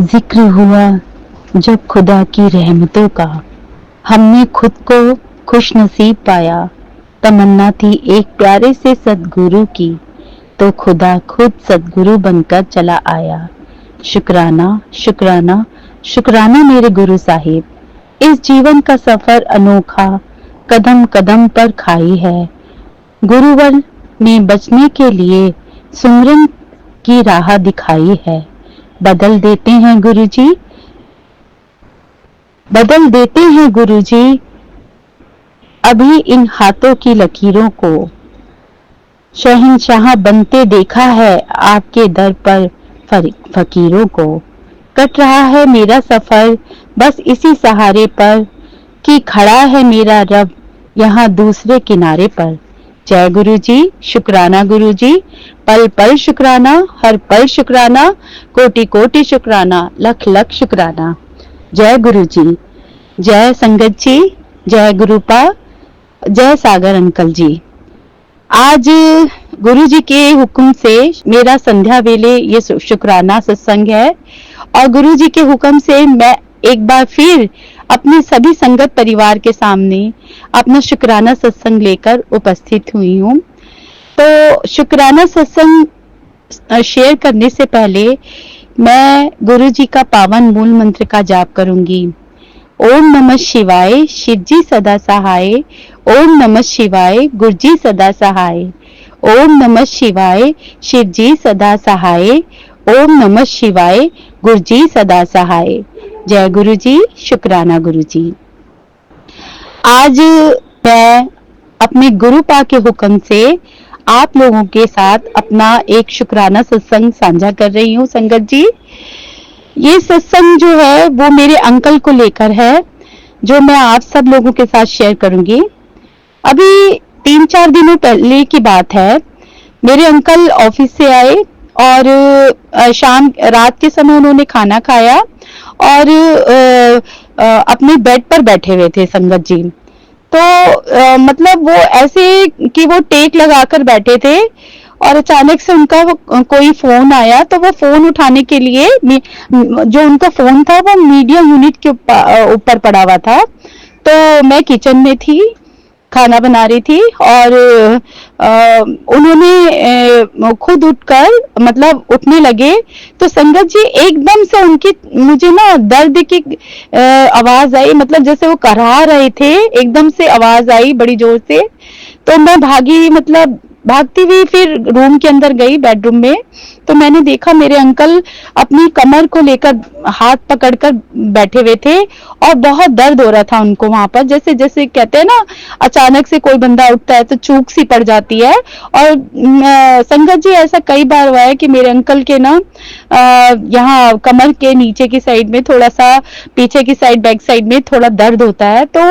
जिक्र हुआ जब खुदा की रहमतों का, हमने खुद को खुश नसीब पाया। तमन्ना थी एक प्यारे से सदगुरु की, तो खुदा खुद सदगुरु बनकर चला आया। शुक्राना शुक्राना शुक्राना मेरे गुरु साहिब, इस जीवन का सफर अनोखा कदम कदम पर खाई है। गुरुवर ने बचने के लिए सुमरन की राह दिखाई है। बदल देते हैं गुरुजी, बदल देते हैं गुरुजी अभी इन हाथों की लकीरों को। शहंशाह बनते देखा है आपके दर पर फकीरों को। कट रहा है मेरा सफर बस इसी सहारे पर, कि खड़ा है मेरा रब यहाँ दूसरे किनारे पर। जय गुरु जी, शुक्राना गुरु जी, पल पल शुक्राना, हर पल शुक्राना, कोटि कोटि शुक्राना, लख लख शुक्राना। जय गुरु जी, जय संगत जी, जय गुरुपा, जय सागर अंकल जी। आज गुरु जी के हुक्म से मेरा संध्या वेले ये शुक्राना सत्संग है, और गुरु जी के हुक्म से मैं एक बार फिर अपने सभी संगत परिवार के सामने अपना शुक्राना सत्संग लेकर उपस्थित हुई हूँ। तो शुक्राना सत्संग शेयर करने से पहले मैं गुरु जी का पावन मूल मंत्र का जाप करूंगी। ओम नमः शिवाय, शिव जी सदा सहाय। ओम नमः शिवाय, गुरु जी सदा सहाय। ओम नमः शिवाय, शिव जी सदा सहाय। ओम नमः शिवाय, गुरु जी सदा सहाय। जय गुरु जी, शुक्राना गुरु जी। आज मैं अपने गुरुपा के हुक्म से आप लोगों के साथ अपना एक शुक्राना सत्संग साझा कर रही हूँ। संगत जी, ये सत्संग जो है वो मेरे अंकल को लेकर है, जो मैं आप सब लोगों के साथ शेयर करूंगी। अभी 3-4 दिनों पहले की बात है। मेरे अंकल ऑफिस से आए और शाम रात के समय उन्होंने खाना खाया और अपने बेड पर बैठे हुए थे संगत जी। तो मतलब वो ऐसे कि वो टेक लगाकर बैठे थे और अचानक से उनका कोई फोन आया, तो वो फोन उठाने के लिए जो उनका फोन था वो मीडिया यूनिट के ऊपर पड़ा हुआ था। तो मैं किचन में थी, खाना बना रही थी और उन्होंने खुद उठकर मतलब उठने लगे। तो संगत जी एकदम से उनकी मुझे ना दर्द की आवाज आई, मतलब जैसे वो कराह रहे थे, एकदम से आवाज आई बड़ी जोर से। तो मैं भागी, मतलब भागती हुई फिर रूम के अंदर गई, बेडरूम में। तो मैंने देखा मेरे अंकल अपनी कमर को लेकर हाथ पकड़कर बैठे हुए थे और बहुत दर्द हो रहा था उनको वहां पर। जैसे जैसे कहते हैं ना, अचानक से कोई बंदा उठता है तो चूक सी पड़ जाती है। और संगत जी ऐसा कई बार हुआ है कि मेरे अंकल के ना यहाँ कमर के नीचे की साइड में, थोड़ा सा पीछे की साइड, बैक साइड में थोड़ा दर्द होता है। तो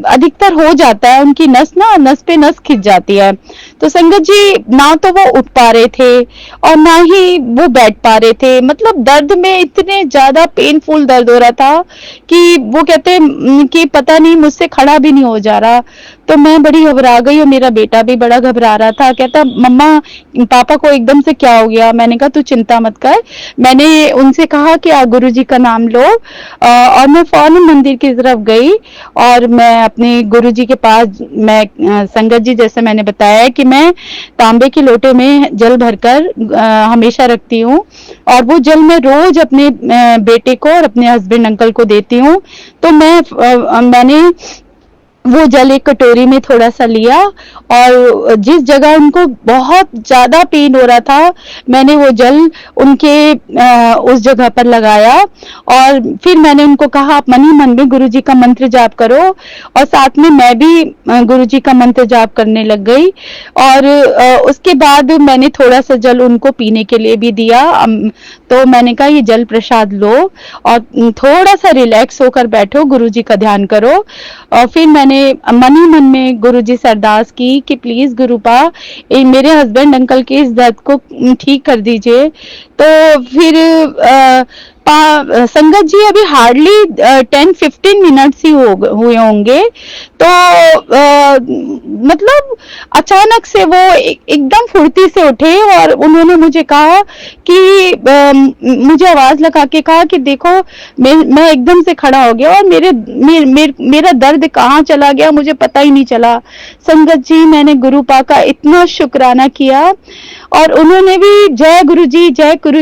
अधिकतर हो जाता है, उनकी नस पे नस खिंच जाती है। तो संगत जी ना तो वो उठ पा रहे थे और ना ही वो बैठ पा रहे थे, मतलब दर्द में इतने ज्यादा पेनफुल दर्द हो रहा था कि वो कहते कि पता नहीं मुझसे खड़ा भी नहीं हो जा रहा। तो मैं बड़ी घबरा गई और मेरा बेटा भी बड़ा घबरा रहा था। कहता मम्मा पापा को एकदम से क्या हो गया। मैंने कहा तू चिंता मत कर। मैंने उनसे कहा कि आप गुरु जी का नाम लो और मैं फौरन मंदिर की तरफ गई और मैं अपने गुरु जी के पास, मैं संगत जी जैसे मैंने बताया कि मैं तांबे के लोटे में जल भरकर हमेशा रखती हूँ और वो जल मैं रोज अपने बेटे को और अपने हस्बैंड अंकल को देती हूँ। तो मैंने वो जल एक कटोरी में थोड़ा सा लिया और जिस जगह उनको बहुत ज्यादा पेन हो रहा था, मैंने वो जल उनके उस जगह पर लगाया और फिर मैंने उनको कहा आप मन ही मन में गुरु जी का मंत्र जाप करो। और साथ में मैं भी गुरु जी का मंत्र जाप करने लग गई और उसके बाद मैंने थोड़ा सा जल उनको पीने के लिए भी दिया। तो मैंने कहा ये जल प्रसाद लो और थोड़ा सा रिलैक्स होकर बैठो, गुरु जी का ध्यान करो। और फिर मैंने मन ही मन में गुरु जी से अरदास की कि प्लीज गुरुपा मेरे हस्बैंड अंकल के इस दर्द को ठीक कर दीजिए। तो फिर संगत जी अभी हार्डली 10-15 मिनट्स ही हुए होंगे। तो मतलब अचानक से वो एकदम फुर्ती से उठे और उन्होंने मुझे कहा कि मुझे आवाज लगा के कहा कि देखो मैं एकदम से खड़ा हो गया और मेरा दर्द कहाँ चला गया मुझे पता ही नहीं चला। संगत जी मैंने गुरुपा का इतना शुक्राना किया और उन्होंने भी जय गुरु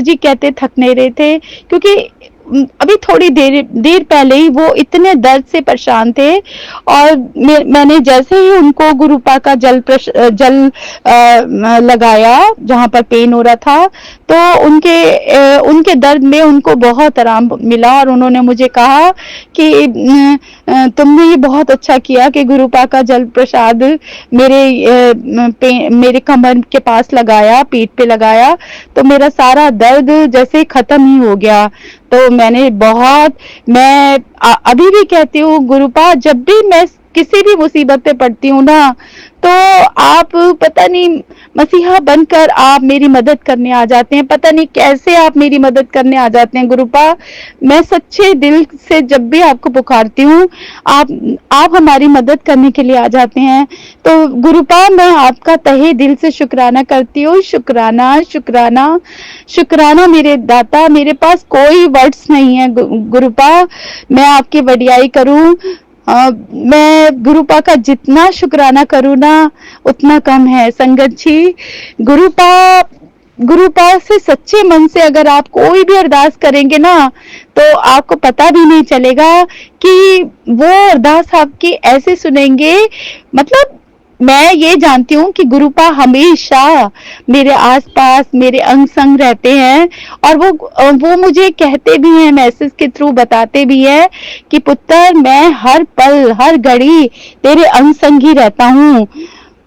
जी कहते थक नहीं रहे थे, क्योंकि अभी थोड़ी देर पहले ही वो इतने दर्द से परेशान थे। और मैंने जैसे ही उनको गुरुपा का जल लगाया जहां पर पेन हो रहा था, तो उनके दर्द में उनको बहुत आराम मिला और उन्होंने मुझे कहा कि तुमने ये बहुत अच्छा किया कि गुरुपा का जल प्रसाद मेरे कमर के पास लगाया, पीठ पे लगाया, तो मेरा सारा दर्द जैसे खत्म ही हो गया। तो मैं अभी भी कहती हूँ गुरुपा, जब भी मैं किसी भी मुसीबत पे पड़ती हूँ ना, तो आप पता नहीं मसीहा बनकर आप मेरी मदद करने आ जाते हैं। पता नहीं कैसे आप मेरी मदद करने आ जाते हैं गुरुपा। मैं सच्चे दिल से जब भी आपको पुकारती हूँ, आप हमारी मदद करने के लिए आ जाते हैं। तो गुरुपा मैं आपका तहे दिल से शुक्राना करती हूँ। शुक्राना शुक्राना शुक्राना मेरे दाता, मेरे पास कोई वर्ड्स नहीं है गुरुपा, मैं आपकी वडियाई करूं। मैं गुरुपा का जितना शुक्राना करूं ना उतना कम है। संगत जी गुरुपा से सच्चे मन से अगर आप कोई भी अरदास करेंगे ना, तो आपको पता भी नहीं चलेगा कि वो अरदास आपकी ऐसे सुनेंगे। मतलब मैं ये जानती हूँ कि गुरुपा हमेशा मेरे आसपास मेरे अंग संग रहते हैं और वो मुझे कहते भी हैं, मैसेज के थ्रू बताते भी हैं कि पुत्र मैं हर पल हर घड़ी तेरे अंग संग ही रहता हूँ,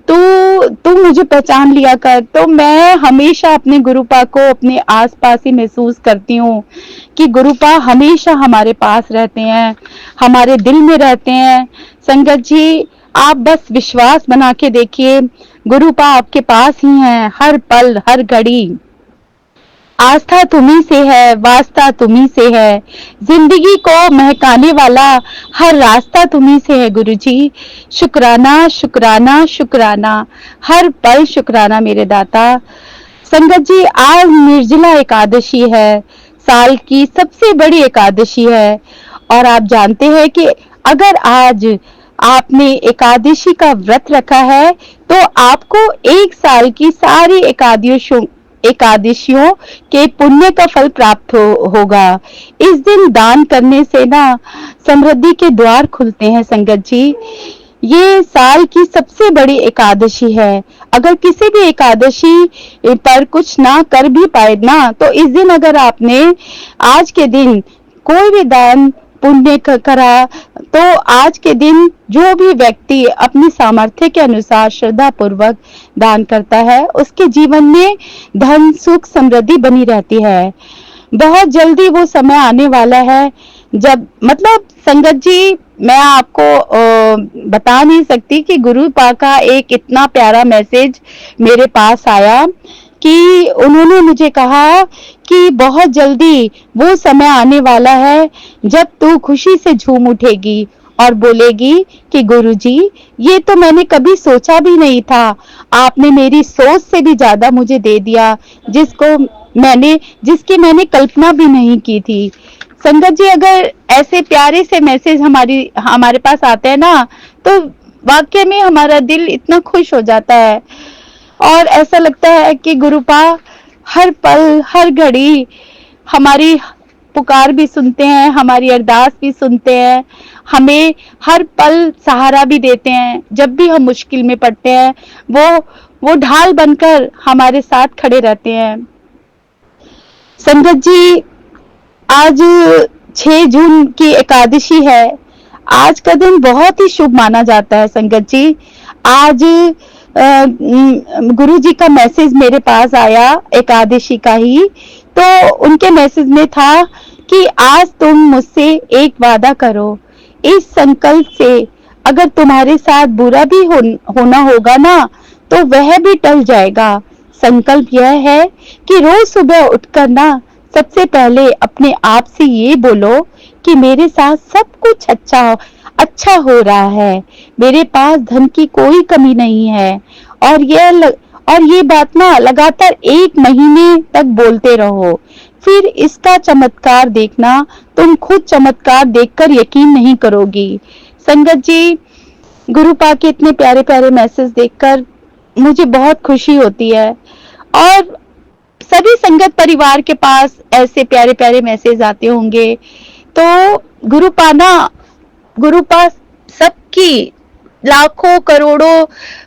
तू मुझे पहचान लिया कर। तो मैं हमेशा अपने गुरुपा को अपने आसपास ही महसूस करती हूँ कि गुरुपा हमेशा हमारे पास रहते हैं, हमारे दिल में रहते हैं। संगत जी आप बस विश्वास बना के देखिए, गुरुपा आपके पास ही हैं हर पल हर घड़ी। आस्था तुम्ही से है, वास्ता तुम्ही से है, जिंदगी को महकाने वाला हर रास्ता तुम्ही से है गुरुजी। शुक्राना शुक्राना शुक्राना, हर पल शुक्राना मेरे दाता। संगत जी आज निर्जला एकादशी है, साल की सबसे बड़ी एकादशी है। और आप जानते हैं कि अगर आज आपने एकादशी का व्रत रखा है तो आपको एक साल की सारी एकादशियों के पुण्य का फल प्राप्त होगा। इस दिन दान करने से ना समृद्धि के द्वार खुलते हैं। संगत जी ये साल की सबसे बड़ी एकादशी है। अगर किसी भी एकादशी पर कुछ ना कर भी पाए ना, तो इस दिन अगर आपने आज के दिन कोई भी दान पुण्य करा, तो आज के दिन जो भी व्यक्ति अपनी सामर्थ्य के अनुसार श्रद्धा पूर्वक दान करता है, उसके जीवन में धन सुख समृद्धि बनी रहती है। बहुत जल्दी वो समय आने वाला है जब मतलब संगत जी मैं आपको बता नहीं सकती कि गुरुपा का एक इतना प्यारा मैसेज मेरे पास आया कि उन्होंने मुझे कहा कि बहुत जल्दी वो समय आने वाला है जब तू खुशी से झूम उठेगी और बोलेगी कि गुरुजी ये तो मैंने कभी सोचा भी नहीं था, आपने मेरी सोच से भी ज्यादा मुझे दे दिया जिसकी मैंने कल्पना भी नहीं की थी। संगत जी अगर ऐसे प्यारे से मैसेज हमारे पास आते हैं ना, तो वाकई में हमारा दिल इतना खुश हो जाता है और ऐसा लगता है कि गुरुपा हर पल हर घड़ी हमारी पुकार भी सुनते हैं, हमारी अरदास भी सुनते हैं, हमें हर पल सहारा भी देते हैं। जब भी हम मुश्किल में पड़ते हैं वो ढाल बनकर हमारे साथ खड़े रहते हैं। संगत जी आज 6 जून की एकादशी है। आज का दिन बहुत ही शुभ माना जाता है। संगत जी आज गुरु जी का मैसेज मेरे पास आया एकादशी का ही, तो उनके मैसेज में था कि आज तुम मुझसे एक वादा करो, इस संकल्प से अगर तुम्हारे साथ बुरा भी होना होगा ना, तो वह भी टल जाएगा। संकल्प यह है कि रोज सुबह उठकर ना सबसे पहले अपने आप से ये बोलो कि मेरे साथ सब कुछ अच्छा हो रहा है, मेरे पास धन की कोई कमी नहीं है। और ये बात ना लगातार 1 महीने तक बोलते रहो, फिर इसका चमत्कार देखना। तुम खुद चमत्कार देखकर यकीन नहीं करोगी। संगत जी, गुरुपा के इतने प्यारे प्यारे मैसेज देखकर मुझे बहुत खुशी होती है, और सभी संगत परिवार के पास ऐसे प्यारे प्यारे मैसेज आते होंगे। तो गुरुपा सबकी लाखों करोड़ों,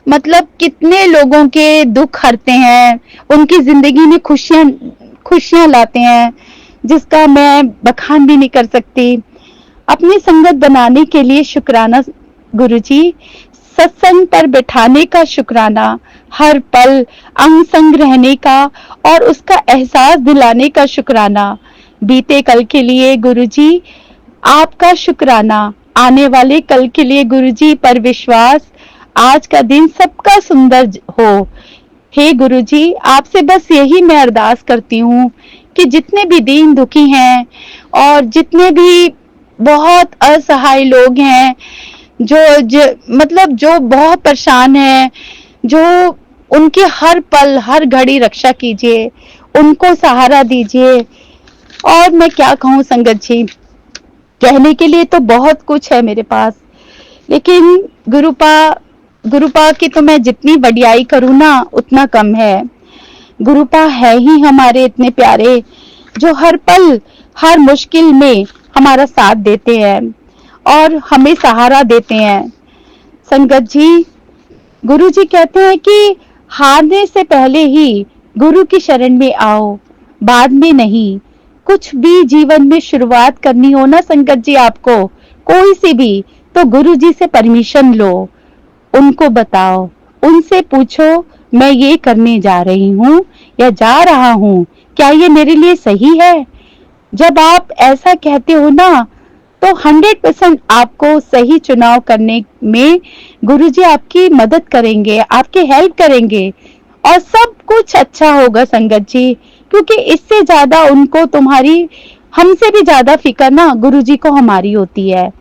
मतलब कितने लोगों के दुख हरते हैं, उनकी जिंदगी में खुशियां लाते हैं, जिसका मैं बखान भी नहीं कर सकती। अपनी संगत बनाने के लिए शुक्राना गुरुजी, सत्संग पर बैठाने का शुक्राना, हर पल अंग संग रहने का और उसका एहसास दिलाने का शुक्राना। बीते कल के लिए गुरुजी आपका शुक्राना, आने वाले कल के लिए गुरुजी पर विश्वास, आज का दिन सबका सुंदर हो। हे गुरुजी, आपसे बस यही मैं अरदास करती हूँ कि जितने भी दीन दुखी हैं और जितने भी बहुत असहाय लोग हैं, जो बहुत परेशान हैं, जो उनके हर पल हर घड़ी रक्षा कीजिए, उनको सहारा दीजिए। और मैं क्या कहूँ संगत जी, कहने के लिए तो बहुत कुछ है मेरे पास, लेकिन गुरुपा की तो मैं जितनी बढ़ियाई करूँ ना उतना कम है। गुरुपा है ही हमारे इतने प्यारे, जो हर पल हर मुश्किल में हमारा साथ देते हैं और हमें सहारा देते हैं। संगत जी, गुरु जी कहते हैं कि हारने से पहले ही गुरु की शरण में आओ, बाद में नहीं। कुछ भी जीवन में शुरुआत करनी हो ना संगत जी, आपको कोई सी भी, तो गुरु जी से परमिशन लो, उनको बताओ, उनसे पूछो मैं ये करने जा रही हूँ या जा रहा हूँ, क्या ये मेरे लिए सही है? जब आप ऐसा कहते हो ना, तो 100% आपको सही चुनाव करने में गुरुजी आपकी मदद करेंगे, आपकी हेल्प करेंगे और सब कुछ अच्छा होगा संगत जी। क्योंकि इससे ज्यादा उनको हमसे भी ज्यादा फिक्र ना गुरुजी को हमारी होती है।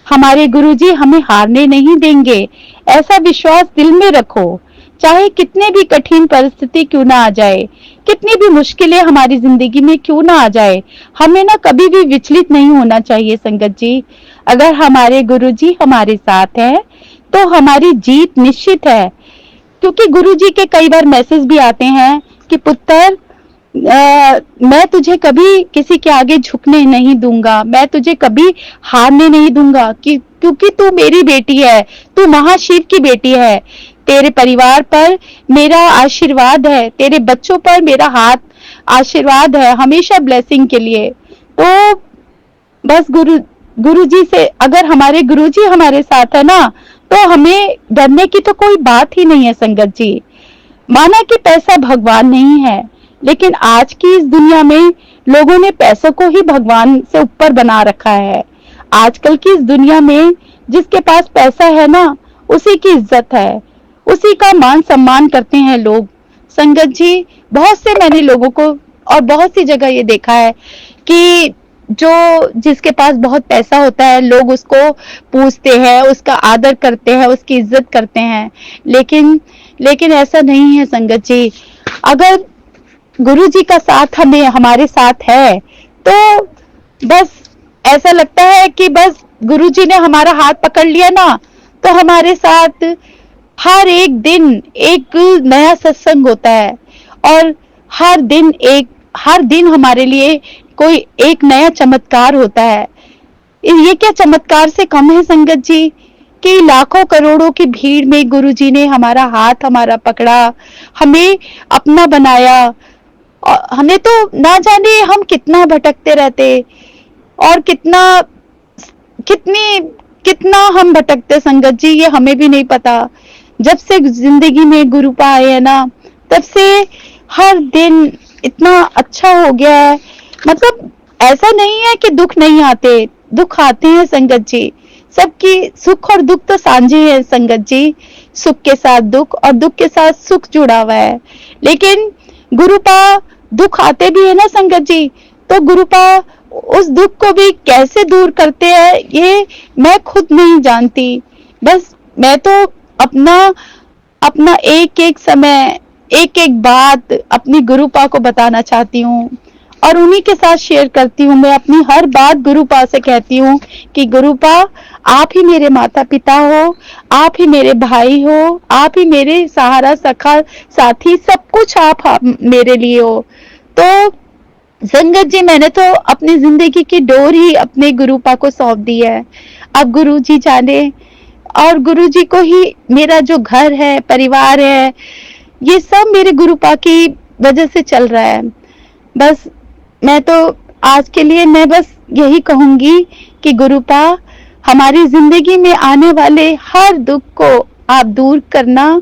हमारे गुरुजी हमें हारने नहीं देंगे, ऐसा विश्वास दिल में रखो। चाहे कितने भी कठिन परिस्थिति क्यों ना आ जाए, कितनी भी मुश्किलें हमारी जिंदगी में क्यों ना आ जाए, हमें ना कभी भी विचलित नहीं होना चाहिए संगत जी। अगर हमारे गुरुजी हमारे साथ है तो हमारी जीत निश्चित है। क्योंकि गुरुजी के कई बार मैसेज भी आते हैं कि पुत्र, मैं तुझे कभी किसी के आगे झुकने नहीं दूंगा, मैं तुझे कभी हारने नहीं दूंगा, क्योंकि तू मेरी बेटी है, तू महाशिव की बेटी है। तेरे परिवार पर मेरा आशीर्वाद है, तेरे बच्चों पर मेरा हाथ आशीर्वाद है, हमेशा ब्लेसिंग के लिए। तो बस गुरुजी से, अगर हमारे गुरुजी हमारे साथ है ना, तो हमें डरने की तो कोई बात ही नहीं है संगत जी। माना कि पैसा भगवान नहीं है, लेकिन आज की इस दुनिया में लोगों ने पैसों को ही भगवान से ऊपर बना रखा है। आजकल की इस दुनिया में जिसके पास पैसा है ना, उसी की इज्जत है, उसी का मान सम्मान करते हैं लोग। संगत जी, बहुत से मैंने लोगों को और बहुत सी जगह ये देखा है कि जिसके पास बहुत पैसा होता है, लोग उसको पूछते हैं, उसका आदर करते हैं, उसकी इज्जत करते हैं। लेकिन ऐसा नहीं है संगत जी। अगर गुरु जी का साथ हमारे साथ है, तो बस ऐसा लगता है कि बस गुरु जी ने हमारा हाथ पकड़ लिया ना, तो हमारे साथ हर एक दिन एक नया सत्संग होता है और हर दिन हमारे लिए कोई एक नया चमत्कार होता है। ये क्या चमत्कार से कम है संगत जी, कि लाखों करोड़ों की भीड़ में गुरुजी ने हमारा हाथ पकड़ा, हमें अपना बनाया। और हमें तो ना जाने हम कितना भटकते रहते और कितना हम भटकते संगत जी, ये हमें भी नहीं पता। जब से जिंदगी में गुरुपा आए है ना, तब से हर दिन इतना अच्छा हो गया है। मतलब ऐसा नहीं है कि दुख नहीं आते, दुख आते हैं संगत जी। सबकी सुख और दुख तो साझे है संगत जी। सुख के साथ दुख और दुख के साथ सुख जुड़ा हुआ है। लेकिन गुरुपा दुख आते भी है ना संगत जी, तो गुरुपा उस दुख को भी कैसे दूर करते हैं ये मैं खुद नहीं जानती। बस मैं तो अपना अपना एक एक समय, एक एक बात अपनी गुरुपा को बताना चाहती हूँ और उन्हीं के साथ शेयर करती हूँ। मैं अपनी हर बात गुरुपा से कहती हूँ कि गुरुपा आप ही मेरे माता पिता हो, आप ही मेरे भाई हो, आप ही मेरे सहारा सखा साथी, सब कुछ आप मेरे लिए हो। तो संगत जी, मैंने तो अपनी जिंदगी की डोर ही अपने गुरुपा को सौंप दी है। अब गुरु जी जाने, और गुरु जी को ही मेरा जो घर है, परिवार है, ये सब मेरे गुरुपा की वजह से चल रहा है। बस मैं तो आज के लिए मैं बस यही कहूंगी कि गुरुपा हमारी जिंदगी में आने वाले हर दुख को आप दूर करना,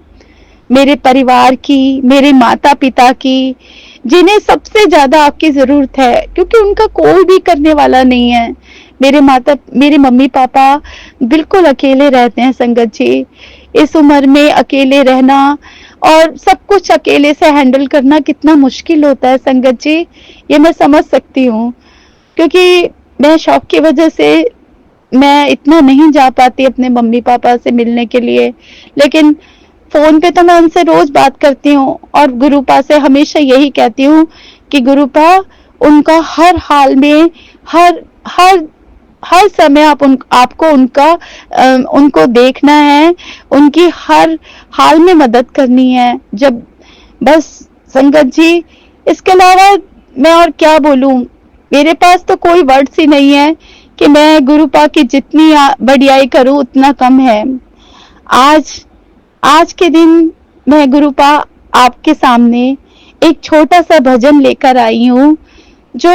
मेरे परिवार की, मेरे माता पिता की, जिन्हें सबसे ज्यादा आपकी जरूरत है, क्योंकि उनका कोई भी करने वाला नहीं है। मेरे मम्मी पापा बिल्कुल अकेले रहते हैं संगत जी। इस उम्र में अकेले रहना और सब कुछ अकेले से हैंडल करना कितना मुश्किल होता है संगत जी, ये मैं समझ सकती हूँ। क्योंकि मैं शौक की वजह से मैं इतना नहीं जा पाती अपने मम्मी पापा से मिलने के लिए, लेकिन फोन पे तो मैं उनसे रोज बात करती हूँ और गुरुपा से हमेशा यही कहती हूँ कि गुरुपा उनका हर हाल में, हर हर हर समय आपको उनको देखना है, उनकी हर हाल में मदद करनी है। जब बस संगत जी, इसके अलावा मैं और क्या बोलूं, मेरे पास तो कोई वर्ड्स ही नहीं है कि मैं गुरुपा की जितनी बढ़ियाई करूं उतना कम है। आज के दिन मैं गुरुपा आपके सामने एक छोटा सा भजन लेकर आई हूँ जो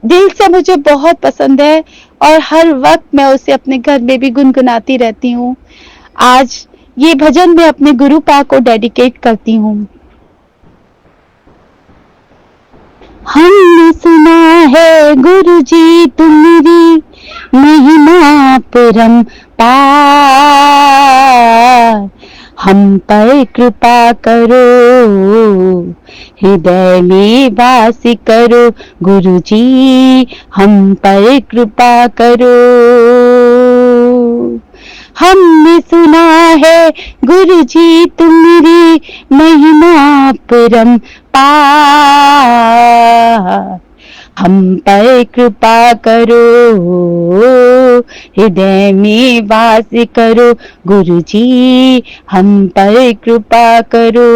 दिल से मुझे बहुत पसंद है और हर वक्त मैं उसे अपने घर में भी गुनगुनाती रहती हूँ। आज ये भजन मैं अपने गुरुपा को डेडिकेट करती हूँ। हमने सुना है गुरु जी तुम्हारी महिमा परम पार, हम पर कृपा करो, हृदय में वास करो गुरु जी, हम पर कृपा करो। हमने सुना है गुरु जी तुम्हारी महिमा परम पार, हम पर कृपा करो, हृदय में वास करो गुरु जी, हम पर कृपा करो।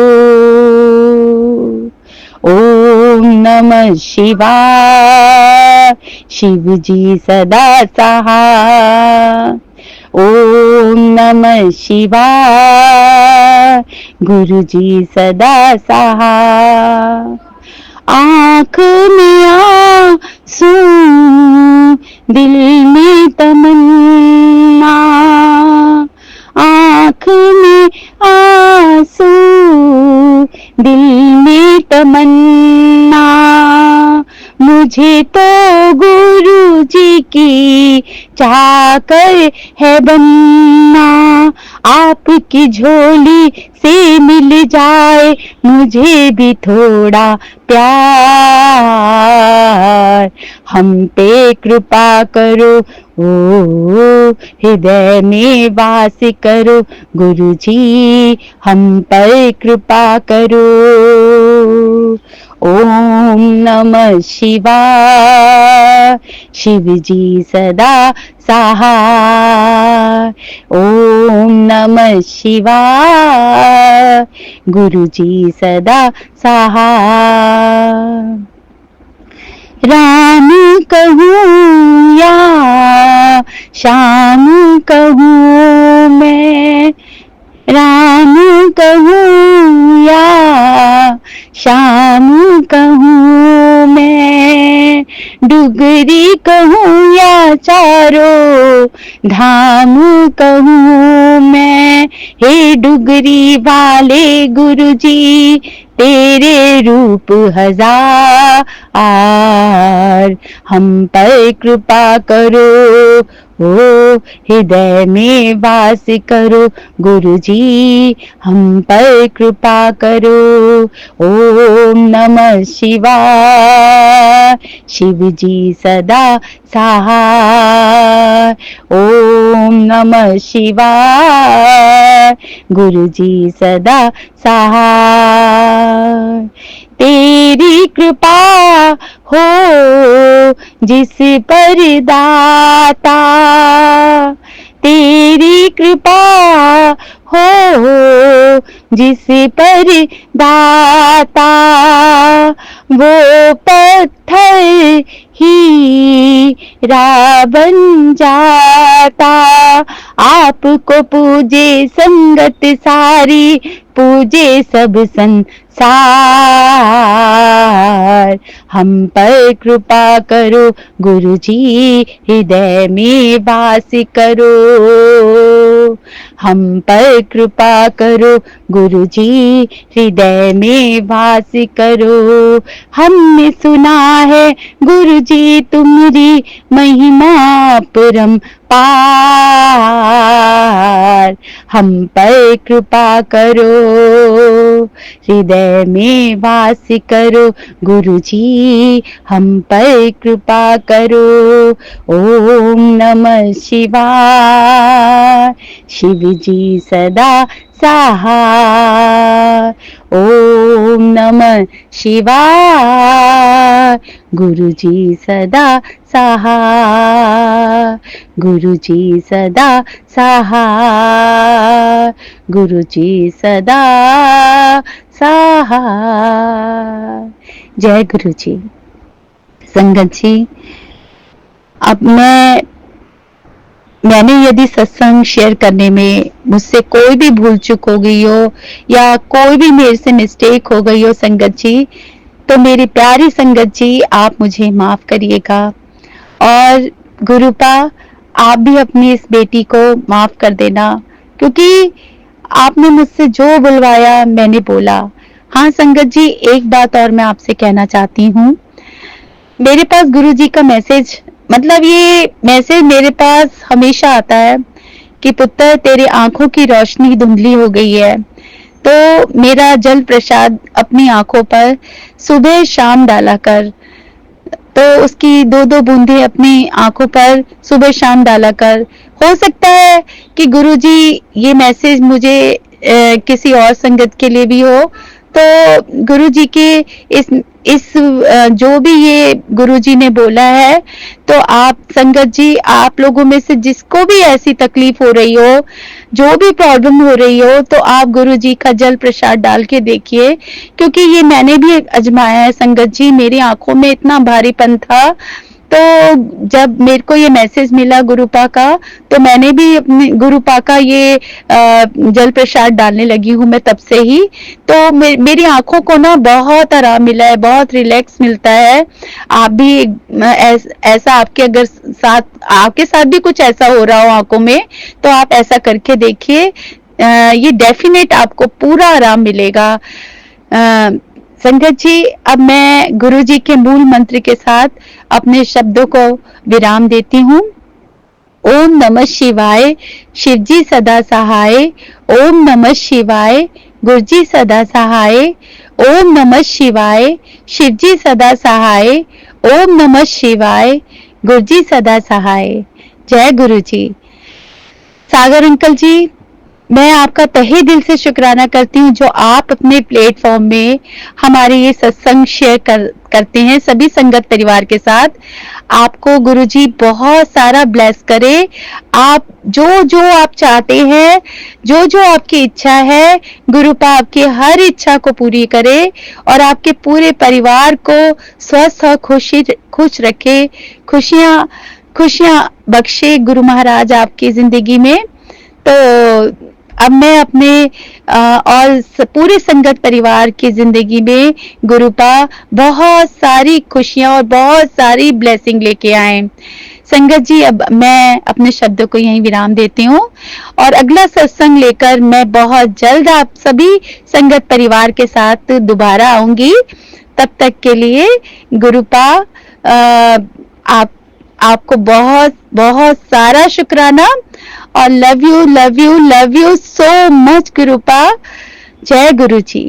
ओम नमः शिवाय, शिव जी सदा सहाय। ओम नमः शिवाय, गुरु जी सदा सहाय। आँख में आंसू, दिल में तमन्ना, आँख में आंसू, दिल में तमन्ना, मुझे तो गुरु जी की चाकर है बनना। आपकी झोली से मिल जाए मुझे भी थोड़ा प्यार, हम पे कृपा करो, ओ हृदय में वास करो गुरु जी, हम पर कृपा करो। ओम नमः शिवाय, शिव जी सदा सहाय। ओम नमः शिवाय, गुरु जी सदा सहाय। राम कहूँ या श्याम कहूँ मैं, राम कहूँ या श्याम कहूँ मैं, डुगरी कहूँ या चारों धाम कहूँ मैं। हे डुगरी वाले गुरु जी, तेरे रूप हजार, हम पर कृपा करो, ओ हृदय में वास करो गुरु जी, हम पर कृपा करो। ओम नमः शिवाय, शिव जी सदा सहाय। ओम नमः शिवाय, गुरु जी सदा सहाय। तेरी कृपा हो जिस पर दाता, तेरी कृपा हो जिस पर दाता, वो पत्थर हीरा बन जाता। आपको पूजे संगत सारी, पूजे सब संसार। हम पर कृपा करो गुरु जी, हृदय में वास करो। हम पर कृपा करो गुरु जी, हृदय में वास करो। हमने सुना है गुरु जी तुम्हारी महिमा परम पार। हम पर कृपा करो, हृदय में वास करो गुरु जी, हम पर कृपा करो। ओम नमः शिवाय, शिव जी सदा सहाय। ओम नमः शिवाय, गुरु जी सदा सहाय। गुरु जी सदा सहाय, गुरु जी सदा सहाय। जय गुरु जी। संगत जी, अब मैंने यदि सत्संग शेयर करने में मुझसे कोई भी भूल चूक हो गई हो या कोई भी मेरे से मिस्टेक हो गई हो संगत जी, तो मेरी प्यारी संगत जी आप मुझे माफ करिएगा। और गुरुपा आप भी अपनी इस बेटी को माफ कर देना, क्योंकि आपने मुझसे जो बुलवाया मैंने बोला। हाँ संगत जी, एक बात और मैं आपसे कहना चाहती हूँ। मेरे पास गुरुजी का मैसेज, मतलब ये मैसेज मेरे पास हमेशा आता है कि पुत्र तेरे आंखों की रोशनी धुंधली हो गई है, तो मेरा जल प्रसाद अपनी आंखों पर सुबह शाम डाला कर। तो उसकी दो दो बूंदे अपनी आंखों पर सुबह शाम डाला कर। हो सकता है कि गुरुजी ये मैसेज मुझे किसी और संगत के लिए भी हो, तो गुरुजी के इस जो भी ये गुरुजी ने बोला है, तो आप संगत जी, आप लोगों में से जिसको भी ऐसी तकलीफ हो रही हो, जो भी प्रॉब्लम हो रही हो, तो आप गुरुजी का जल प्रसाद डाल के देखिए, क्योंकि ये मैंने भी आजमाया है संगत जी। मेरी आंखों में इतना भारीपन था, तो जब मेरे को ये मैसेज मिला गुरुपा का, तो मैंने भी अपने गुरुपा का ये जल प्रसाद डालने लगी हूँ मैं तब से ही। तो मेरी आंखों को ना बहुत आराम मिला है, बहुत रिलैक्स मिलता है। आप भी ऐसा आपके अगर आपके साथ भी कुछ ऐसा हो रहा हो आंखों में, तो आप ऐसा करके देखिए, ये डेफिनेट आपको पूरा आराम मिलेगा। संगत जी, अब मैं गुरुजी के मूल मंत्र के साथ अपने शब्दों को विराम देती हूँ। ओम नमः शिवाय, शिवजी सदा सहाय। ओम नमः शिवाय, गुरुजी सदा सहाय। ओम नमः शिवाय, शिवजी सदा सहाय। ओम नमः शिवाय, गुरुजी सदा सहाय। जय गुरुजी। सागर अंकल जी, मैं आपका तहे दिल से शुक्राना करती हूँ जो आप अपने प्लेटफॉर्म में हमारे ये सत्संग शेयर करते हैं सभी संगत परिवार के साथ। आपको गुरुजी बहुत सारा ब्लेस करे। आप जो आप चाहते हैं, जो आपकी इच्छा है, गुरुपा आपकी हर इच्छा को पूरी करे और आपके पूरे परिवार को स्वस्थ और खुश रखे, खुशियां बख्शे गुरु महाराज आपकी जिंदगी में। तो अब मैं अपने और पूरे संगत परिवार की जिंदगी में गुरुपा बहुत सारी खुशियां और बहुत सारी ब्लेसिंग लेके आए। संगत जी, अब मैं अपने शब्दों को यहीं विराम देती हूँ और अगला सत्संग लेकर मैं बहुत जल्द आप सभी संगत परिवार के साथ दोबारा आऊंगी। तब तक के लिए गुरुपा आपको बहुत बहुत सारा शुक्राना और love you love you love you so much गुरुपा। जय गुरु जी।